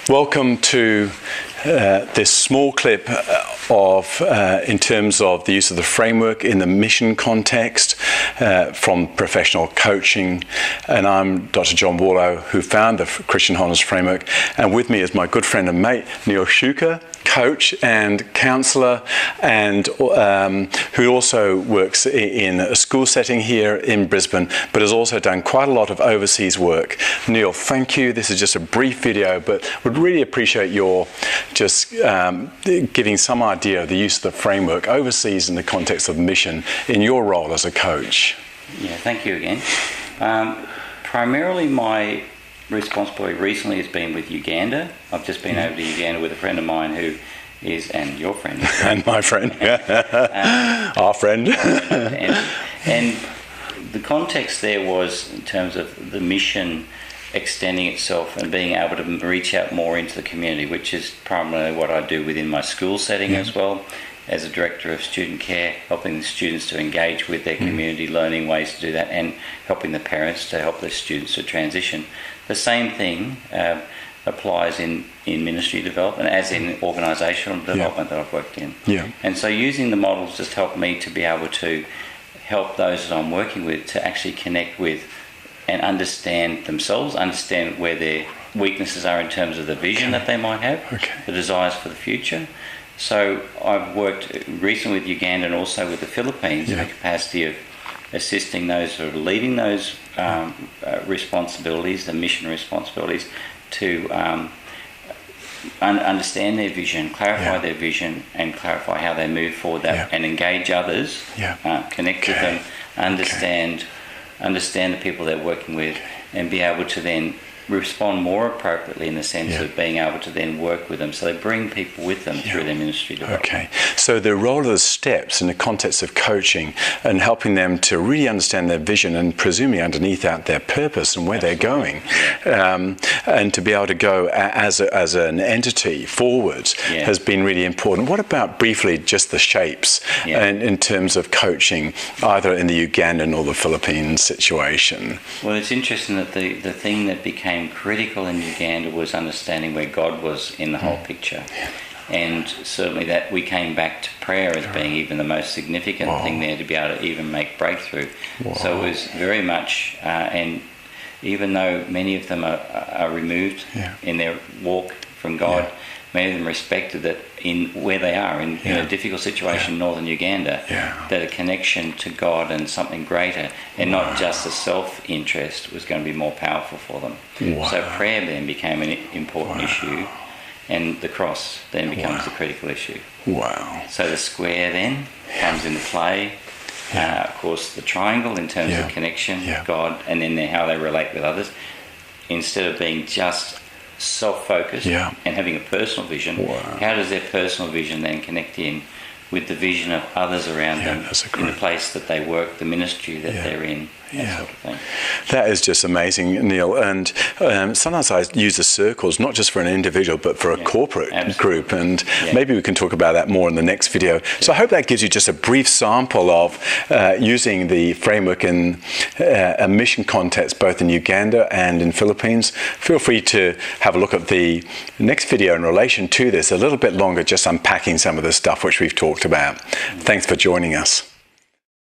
Welcome to this small clip in terms of the use of the framework in the mission context from professional coaching. And I'm Dr. John Warlow, who founded the Christian Wholeness Framework. And with me is my good friend and mate, Neil Shuker, coach and counsellor, and who also works in a school setting here in Brisbane, but has also done quite a lot of overseas work. Neil, thank you. This is just a brief video, but would really appreciate your just giving some idea of the use of the framework overseas in the context of mission in your role as a coach. Yeah, thank you again. Primarily my responsibility recently has been with Uganda. I've just been over to Uganda with a friend of mine who is, and your friend. And my friend, our friend. And the context there was in terms of the mission extending itself and being able to reach out more into the community, which is primarily what I do within my school setting as well, as a director of student care, helping the students to engage with their community, learning ways to do that, and helping the parents to help their students to transition. The same thing applies in ministry development as in organisational development that I've worked in. And so using the models just helped me to be able to help those that I'm working with to actually connect with and understand themselves, understand where their weaknesses are in terms of the vision that they might have, the desires for the future. So I've worked recently with Uganda and also with the Philippines in the capacity of assisting those who are leading those responsibilities, the mission responsibilities, to understand their vision, clarify their vision, and clarify how they move forward that, and engage others, connect with them, understand the people they're working with, and be able to then respond more appropriately in the sense of being able to then work with them. So they bring people with them through their ministry development. So the role of the steps in the context of coaching and helping them to really understand their vision and presumably underneath that their purpose and where they're going, and to be able to go as an entity forward has been really important. What about briefly just the shapes in terms of coaching, either in the Ugandan or the Philippines situation? Well, it's interesting that the thing that became critical in Uganda was understanding where God was in the whole picture. And certainly that we came back to prayer as being even the most significant thing there to be able to even make breakthrough. So it was very much, and even though many of them are removed in their walk from God, many of them respected that in where they are, in a difficult situation in northern Uganda, that a connection to God and something greater, and not just a self-interest, was going to be more powerful for them. So prayer then became an important issue, and the cross then becomes the critical issue. So the square then comes into play. Of course, the triangle in terms of connection, God, and then how they relate with others. Instead of being just self-focused and having a personal vision, how does their personal vision then connect in with the vision of others around them in the place that they work, the ministry that they're in, that sort of thing. That is just amazing, Neil. And sometimes I use the circles not just for an individual but for a corporate group, and maybe we can talk about that more in the next video. So I hope that gives you just a brief sample of using the framework in a mission context both in Uganda and in Philippines. Feel free to have a look at the next video in relation to this, a little bit longer, just unpacking some of the stuff which we've talked about. Thanks for joining us.